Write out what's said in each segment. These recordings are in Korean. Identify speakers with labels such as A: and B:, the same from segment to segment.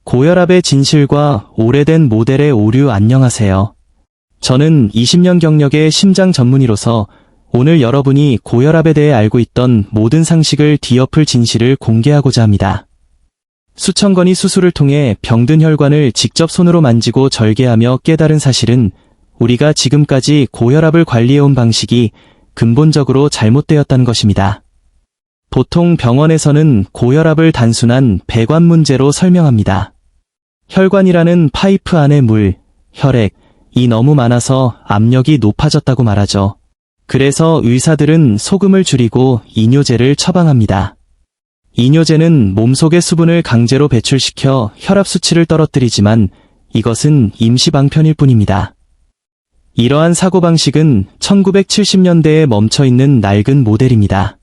A: 고혈압의 진실과 오래된 모델의 오류. 안녕하세요. 저는 20년 경력의 심장 전문의로서 오늘 여러분이 고혈압에 대해 알고 있던 모든 상식을 뒤엎을 진실을 공개하고자 합니다. 수천 건의 수술을 통해 병든 혈관을 직접 손으로 만지고 절개하며 깨달은 사실은 우리가 지금까지 고혈압을 관리해온 방식이 근본적으로 잘못되었다는 것입니다. 보통 병원에서는 고혈압을 단순한 배관 문제로 설명합니다. 혈관이라는 파이프 안에 물, 혈액이 너무 많아서 압력이 높아졌다고 말하죠. 그래서 의사들은 소금을 줄이고 이뇨제를 처방합니다. 이뇨제는 몸속의 수분을 강제로 배출시켜 혈압 수치를 떨어뜨리지만 이것은 임시 방편일 뿐입니다. 이러한 사고방식은 1970년대에 멈춰있는 낡은 모델입니다.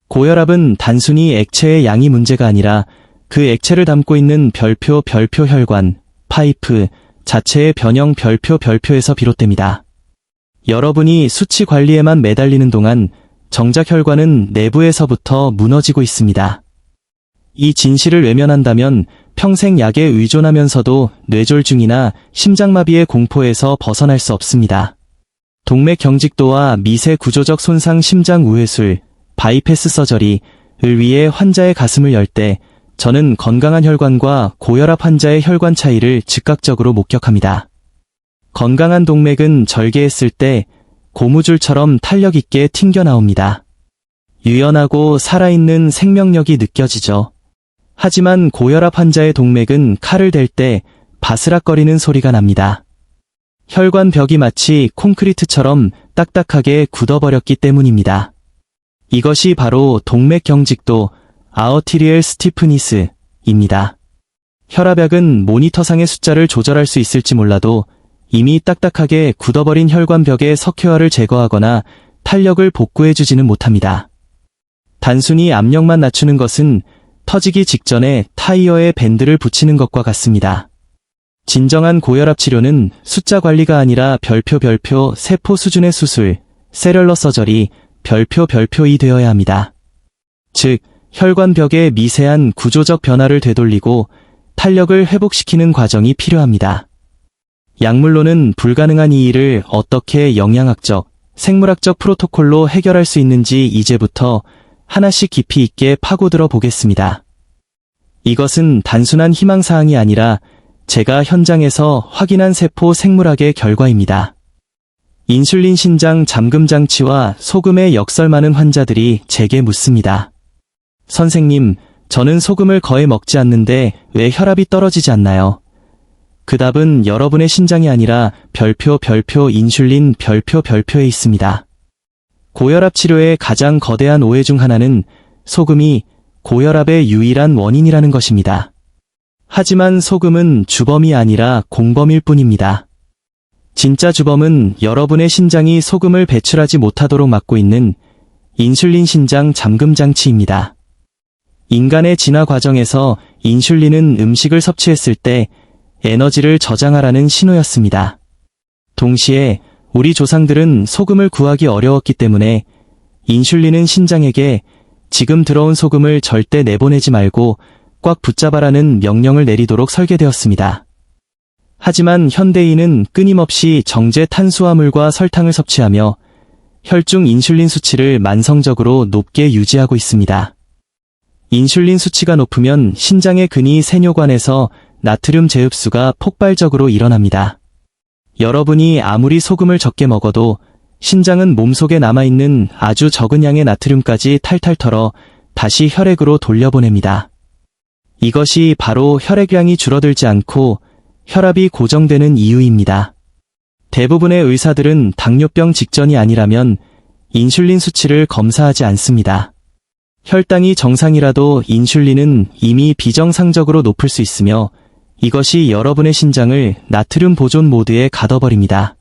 A: 고혈압은 단순히 액체의 양이 문제가 아니라 그 액체를 담고 있는 별표 혈관, 파이프 자체의 변형 별표에서 비롯됩니다. 여러분이 수치 관리에만 매달리는 동안 정작 혈관은 내부에서부터 무너지고 있습니다. 이 진실을 외면한다면 평생 약에 의존하면서도 뇌졸중이나 심장마비의 공포에서 벗어날 수 없습니다. 동맥 경직도와 미세 구조적 손상 심장 우회술, 바이패스 서저리를 위해 환자의 가슴을 열 때 저는 건강한 혈관과 고혈압 환자의 혈관 차이를 즉각적으로 목격합니다. 건강한 동맥은 절개했을 때 고무줄처럼 탄력 있게 튕겨나옵니다. 유연하고 살아있는 생명력이 느껴지죠. 하지만 고혈압 환자의 동맥은 칼을 댈 때 바스락거리는 소리가 납니다. 혈관 벽이 마치 콘크리트처럼 딱딱하게 굳어버렸기 때문입니다. 이것이 바로 동맥 경직도, 아어티리얼 스티프니스입니다. 혈압약은 모니터상의 숫자를 조절할 수 있을지 몰라도 이미 딱딱하게 굳어버린 혈관벽의 석회화를 제거하거나 탄력을 복구해주지는 못합니다. 단순히 압력만 낮추는 것은 터지기 직전에 타이어에 밴드를 붙이는 것과 같습니다. 진정한 고혈압 치료는 숫자 관리가 아니라 별표 세포 수준의 수술, 세럴러 서저리, 별표이 되어야 합니다. 즉, 혈관벽의 미세한 구조적 변화를 되돌리고 탄력을 회복시키는 과정이 필요합니다. 약물로는 불가능한 이 일을 어떻게 영양학적, 생물학적 프로토콜로 해결할 수 있는지 이제부터 하나씩 깊이 있게 파고들어 보겠습니다. 이것은 단순한 희망사항이 아니라 제가 현장에서 확인한 세포 생물학의 결과입니다. 인슐린 신장 잠금 장치와 소금에 역설 많은 환자들이 제게 묻습니다. 선생님, 저는 소금을 거의 먹지 않는데 왜 혈압이 떨어지지 않나요? 그 답은 여러분의 신장이 아니라 별표 인슐린 별표에 있습니다. 고혈압 치료의 가장 거대한 오해 중 하나는 소금이 고혈압의 유일한 원인이라는 것입니다. 하지만 소금은 주범이 아니라 공범일 뿐입니다. 진짜 주범은 여러분의 신장이 소금을 배출하지 못하도록 막고 있는 인슐린 신장 잠금 장치입니다. 인간의 진화 과정에서 인슐린은 음식을 섭취했을 때 에너지를 저장하라는 신호였습니다. 동시에 우리 조상들은 소금을 구하기 어려웠기 때문에 인슐린은 신장에게 지금 들어온 소금을 절대 내보내지 말고 꽉 붙잡아라는 명령을 내리도록 설계되었습니다. 하지만 현대인은 끊임없이 정제 탄수화물과 설탕을 섭취하며 혈중 인슐린 수치를 만성적으로 높게 유지하고 있습니다. 인슐린 수치가 높으면 신장의 근위 세뇨관에서 나트륨 재흡수가 폭발적으로 일어납니다. 여러분이 아무리 소금을 적게 먹어도 신장은 몸속에 남아있는 아주 적은 양의 나트륨까지 탈탈 털어 다시 혈액으로 돌려보냅니다. 이것이 바로 혈액량이 줄어들지 않고 혈압이 고정되는 이유입니다. 대부분의 의사들은 당뇨병 직전이 아니라면 인슐린 수치를 검사하지 않습니다. 혈당이 정상이라도 인슐린은 이미 비정상적으로 높을 수 있으며 이것이 여러분의 신장을 나트륨 보존 모드에 가둬버립니다.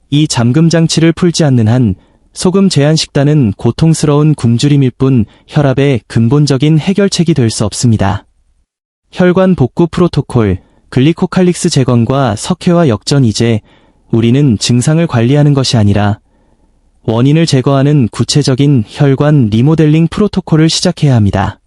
A: 이 잠금 장치를 풀지 않는 한 소금 제한 식단은 고통스러운 굶주림일 뿐 혈압의 근본적인 해결책이 될 수 없습니다. 혈관 복구 프로토콜, 글리코칼릭스 재건과 석회화 역전. 이제 우리는 증상을 관리하는 것이 아니라 원인을 제거하는 구체적인 혈관 리모델링 프로토콜을 시작해야 합니다.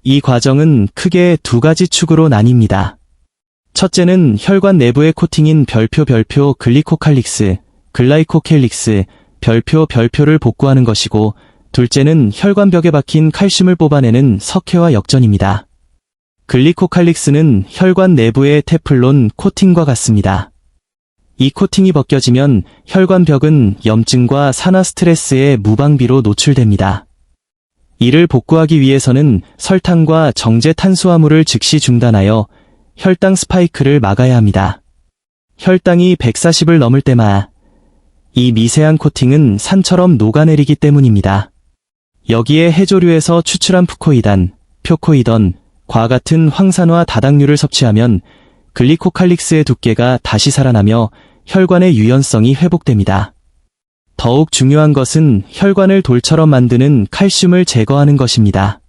A: 이 과정은 크게 두 가지 축으로 나뉩니다. 첫째는 혈관 내부의 코팅인 별표 글리코칼릭스, 글라이코켈릭스, 별표를 복구하는 것이고, 둘째는 혈관벽에 박힌 칼슘을 뽑아내는 석회화 역전입니다. 글리코칼릭스는 혈관 내부의 테플론 코팅과 같습니다. 이 코팅이 벗겨지면 혈관벽은 염증과 산화 스트레스의 무방비로 노출됩니다. 이를 복구하기 위해서는 설탕과 정제 탄수화물을 즉시 중단하여 혈당 스파이크를 막아야 합니다. 혈당이 140을 넘을 때마다 이 미세한 코팅은 산처럼 녹아내리기 때문입니다. 여기에 해조류에서 추출한 푸코이단, 표코이던, 과 같은 황산화 다당류를 섭취하면 글리코칼릭스의 두께가 다시 살아나며 혈관의 유연성이 회복됩니다. 더욱 중요한 것은 혈관을 돌처럼 만드는 칼슘을 제거하는 것입니다.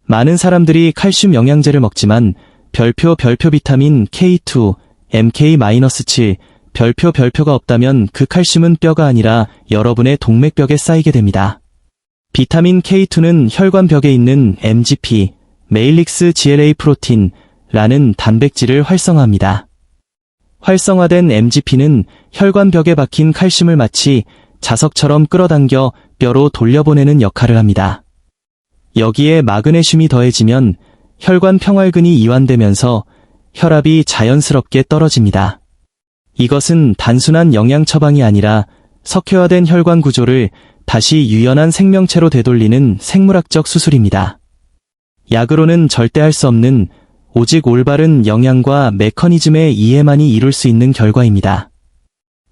A: 많은 사람들이 칼슘 영양제를 먹지만 별표 비타민 K2, MK-7, 별표가 없다면 그 칼슘은 뼈가 아니라 여러분의 동맥벽에 쌓이게 됩니다. 비타민 K2는 혈관벽에 있는 MGP, 메일릭스 GLA 프로틴라는 단백질을 활성화합니다. 활성화된 MGP는 혈관벽에 박힌 칼슘을 마치 자석처럼 끌어당겨 뼈로 돌려보내는 역할을 합니다. 여기에 마그네슘이 더해지면 혈관 평활근이 이완되면서 혈압이 자연스럽게 떨어집니다. 이것은 단순한 영양 처방이 아니라 석회화된 혈관 구조를 다시 유연한 생명체로 되돌리는 생물학적 수술입니다. 약으로는 절대 할 수 없는 오직 올바른 영양과 메커니즘의 이해만이 이룰 수 있는 결과입니다.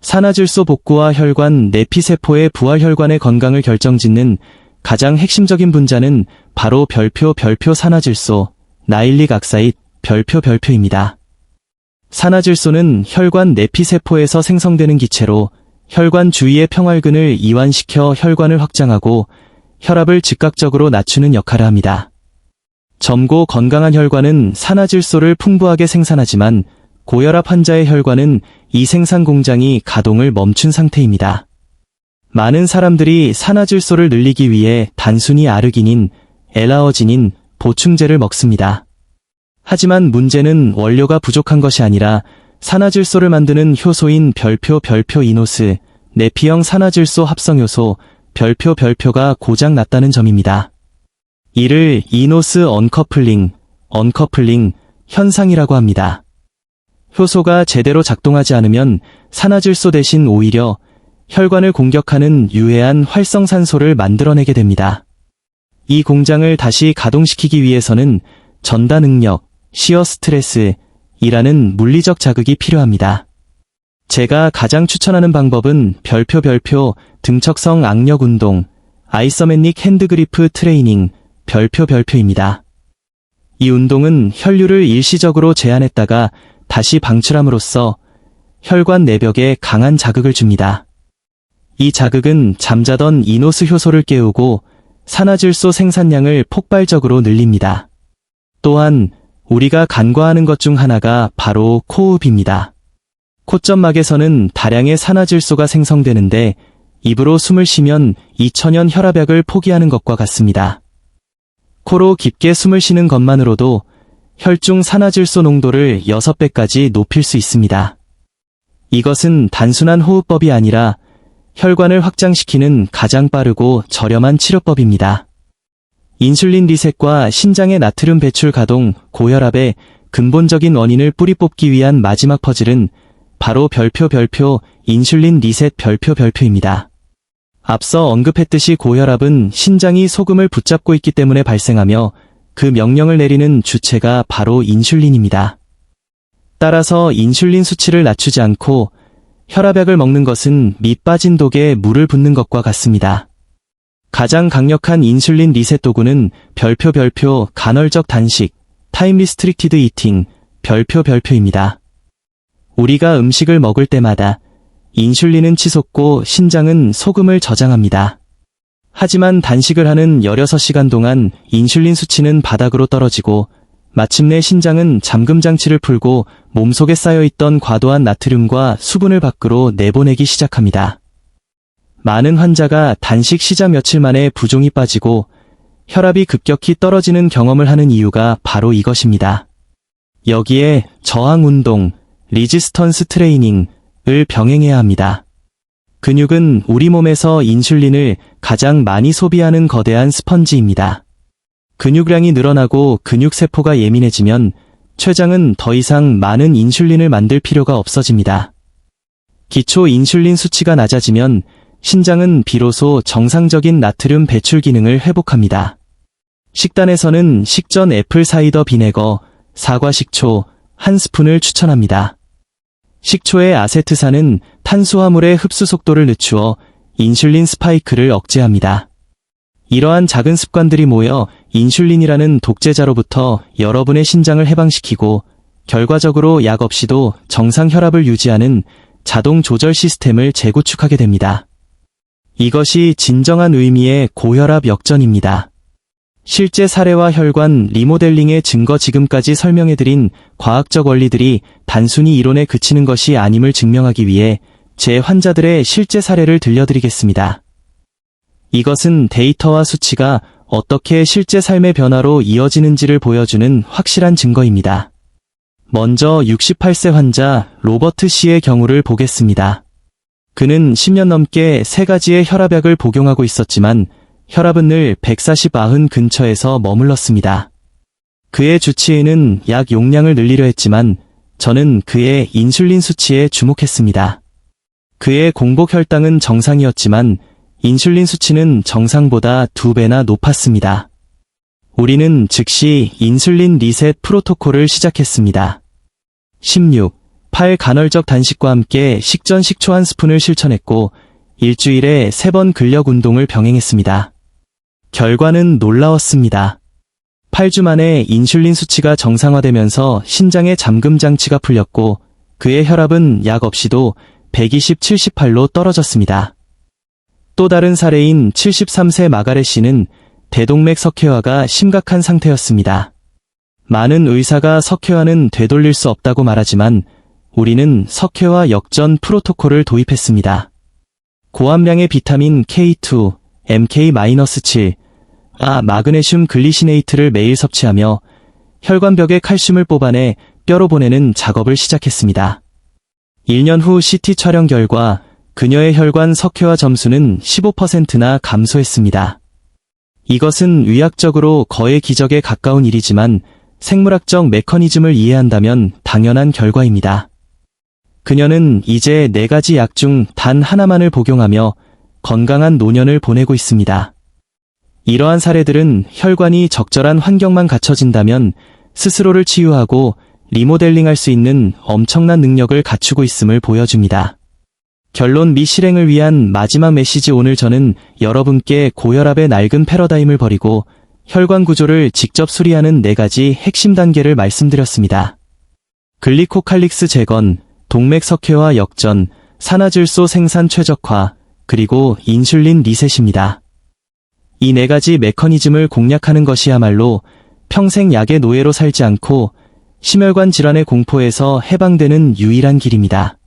A: 산화질소 복구와 혈관 내피세포의 부활 혈관의 건강을 결정짓는 가장 핵심적인 분자는 바로 별표 산화질소, 나일릭 악사ид, 별표입니다. 산화질소는 혈관 내피세포에서 생성되는 기체로 혈관 주위의 평활근을 이완시켜 혈관을 확장하고 혈압을 즉각적으로 낮추는 역할을 합니다. 젊고 건강한 혈관은 산화질소를 풍부하게 생산하지만 고혈압 환자의 혈관은 이 생산 공장이 가동을 멈춘 상태입니다. 많은 사람들이 산화질소를 늘리기 위해 단순히 아르기닌, 엘라어지닌, 보충제를 먹습니다. 하지만 문제는 원료가 부족한 것이 아니라 산화질소를 만드는 효소인 별표 이노스, 내피형 산화질소 합성효소, 별표가 고장 났다는 점입니다. 이를 이노스 언커플링 현상이라고 합니다. 효소가 제대로 작동하지 않으면 산화질소 대신 오히려 혈관을 공격하는 유해한 활성산소를 만들어내게 됩니다. 이 공장을 다시 가동시키기 위해서는 전다 능력, 시어 스트레스이라는 물리적 자극이 필요합니다. 제가 가장 추천하는 방법은 별표 등척성 악력 운동, 아이서메닉 핸드그리프 트레이닝, 별표입니다. 이 운동은 혈류를 일시적으로 제한했다가 다시 방출함으로써 혈관 내벽에 강한 자극을 줍니다. 이 자극은 잠자던 이노스 효소를 깨우고 산화질소 생산량을 폭발적으로 늘립니다. 또한 우리가 간과하는 것 중 하나가 바로 코호흡입니다. 콧점막에서는 다량의 산화질소가 생성되는데 입으로 숨을 쉬면 2000년 혈압약을 포기하는 것과 같습니다. 코로 깊게 숨을 쉬는 것만으로도 혈중 산화질소 농도를 6배까지 높일 수 있습니다. 이것은 단순한 호흡법이 아니라 혈관을 확장시키는 가장 빠르고 저렴한 치료법입니다. 인슐린 리셋과 신장의 나트륨 배출 가동, 고혈압의 근본적인 원인을 뿌리 뽑기 위한 마지막 퍼즐은 바로 별표 인슐린 리셋 별표입니다. 앞서 언급했듯이 고혈압은 신장이 소금을 붙잡고 있기 때문에 발생하며 그 명령을 내리는 주체가 바로 인슐린입니다. 따라서 인슐린 수치를 낮추지 않고 혈압약을 먹는 것은 밑 빠진 독에 물을 붓는 것과 같습니다. 가장 강력한 인슐린 리셋 도구는 별표 간헐적 단식, 타임 리스트릭티드 이팅, 별표입니다. 우리가 음식을 먹을 때마다 인슐린은 치솟고 신장은 소금을 저장합니다. 하지만 단식을 하는 16시간 동안 인슐린 수치는 바닥으로 떨어지고 마침내 신장은 잠금 장치를 풀고 몸속에 쌓여있던 과도한 나트륨과 수분을 밖으로 내보내기 시작합니다. 많은 환자가 단식 시작 며칠 만에 부종이 빠지고 혈압이 급격히 떨어지는 경험을 하는 이유가 바로 이것입니다. 여기에 저항 운동, 리지스턴스 트레이닝을 병행해야 합니다. 근육은 우리 몸에서 인슐린을 가장 많이 소비하는 거대한 스펀지입니다. 근육량이 늘어나고 근육세포가 예민해지면 췌장은 더 이상 많은 인슐린을 만들 필요가 없어집니다. 기초 인슐린 수치가 낮아지면 신장은 비로소 정상적인 나트륨 배출 기능을 회복합니다. 식단에서는 식전 애플 사이더 비네거, 사과 식초 1스푼을 추천합니다. 식초의 아세트산은 탄수화물의 흡수 속도를 늦추어 인슐린 스파이크를 억제합니다. 이러한 작은 습관들이 모여 인슐린이라는 독재자로부터 여러분의 신장을 해방시키고 결과적으로 약 없이도 정상 혈압을 유지하는 자동 조절 시스템을 재구축하게 됩니다. 이것이 진정한 의미의 고혈압 역전입니다. 실제 사례와 혈관 리모델링의 증거 지금까지 설명해드린 과학적 원리들이 단순히 이론에 그치는 것이 아님을 증명하기 위해 제 환자들의 실제 사례를 들려드리겠습니다. 이것은 데이터와 수치가 어떻게 실제 삶의 변화로 이어지는지를 보여주는 확실한 증거입니다. 먼저 68세 환자 로버트 씨의 경우를 보겠습니다. 그는 10년 넘게 3가지의 혈압약을 복용하고 있었지만 혈압은 늘 140/90 근처에서 머물렀습니다. 그의 주치의는 약 용량을 늘리려 했지만 저는 그의 인슐린 수치에 주목했습니다. 그의 공복 혈당은 정상이었지만 인슐린 수치는 정상보다 2배나 높았습니다. 우리는 즉시 인슐린 리셋 프로토콜을 시작했습니다. 16. 8 간헐적 단식과 함께 식전 식초 1스푼을 실천했고 일주일에 3번 근력 운동을 병행했습니다. 결과는 놀라웠습니다. 8주 만에 인슐린 수치가 정상화되면서 신장의 잠금 장치가 풀렸고 그의 혈압은 약 없이도 120/78로 떨어졌습니다. 또 다른 사례인 73세 마가렛 씨는 대동맥 석회화가 심각한 상태였습니다. 많은 의사가 석회화는 되돌릴 수 없다고 말하지만 우리는 석회화 역전 프로토콜을 도입했습니다. 고함량의 비타민 K2, MK-7, 마그네슘 글리시네이트를 매일 섭취하며 혈관벽에 칼슘을 뽑아내 뼈로 보내는 작업을 시작했습니다. 1년 후 CT 촬영 결과 그녀의 혈관 석회화 점수는 15%나 감소했습니다. 이것은 의학적으로 거의 기적에 가까운 일이지만 생물학적 메커니즘을 이해한다면 당연한 결과입니다. 그녀는 이제 4가지 약 중 단 하나만을 복용하며 건강한 노년을 보내고 있습니다. 이러한 사례들은 혈관이 적절한 환경만 갖춰진다면 스스로를 치유하고 리모델링할 수 있는 엄청난 능력을 갖추고 있음을 보여줍니다. 결론 및 실행을 위한 마지막 메시지. 오늘 저는 여러분께 고혈압의 낡은 패러다임을 버리고 혈관 구조를 직접 수리하는 4가지 핵심 단계를 말씀드렸습니다. 글리코칼릭스 재건, 동맥 석회화 역전, 산화질소 생산 최적화, 그리고 인슐린 리셋입니다. 이 4가지 메커니즘을 공략하는 것이야말로 평생 약의 노예로 살지 않고 심혈관 질환의 공포에서 해방되는 유일한 길입니다.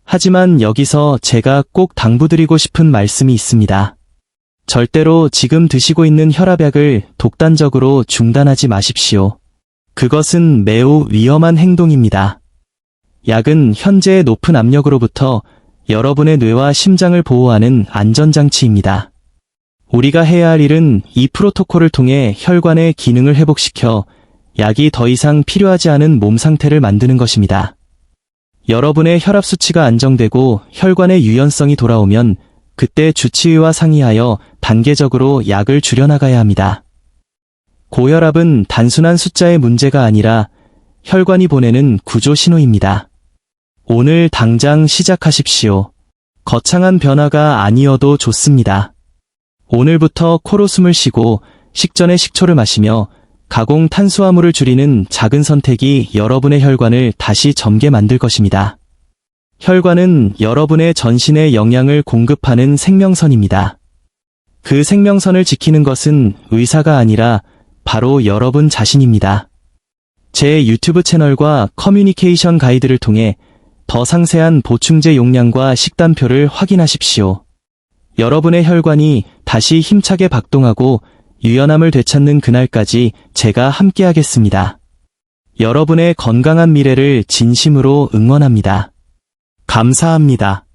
A: 하지만 여기서 제가 꼭 당부드리고 싶은 말씀이 있습니다. 절대로 지금 드시고 있는 혈압약을 독단적으로 중단하지 마십시오. 그것은 매우 위험한 행동입니다. 약은 현재의 높은 압력으로부터 여러분의 뇌와 심장을 보호하는 안전장치입니다. 우리가 해야 할 일은 이 프로토콜을 통해 혈관의 기능을 회복시켜 약이 더 이상 필요하지 않은 몸 상태를 만드는 것입니다. 여러분의 혈압 수치가 안정되고 혈관의 유연성이 돌아오면 그때 주치의와 상의하여 단계적으로 약을 줄여나가야 합니다. 고혈압은 단순한 숫자의 문제가 아니라 혈관이 보내는 구조 신호입니다. 오늘 당장 시작하십시오. 거창한 변화가 아니어도 좋습니다. 오늘부터 코로 숨을 쉬고 식전에 식초를 마시며 가공 탄수화물을 줄이는 작은 선택이 여러분의 혈관을 다시 젊게 만들 것입니다. 혈관은 여러분의 전신에 영양을 공급하는 생명선입니다. 그 생명선을 지키는 것은 의사가 아니라 바로 여러분 자신입니다. 제 유튜브 채널과 커뮤니케이션 가이드를 통해 더 상세한 보충제 용량과 식단표를 확인하십시오. 여러분의 혈관이 다시 힘차게 박동하고 유연함을 되찾는 그날까지 제가 함께하겠습니다. 여러분의 건강한 미래를 진심으로 응원합니다. 감사합니다.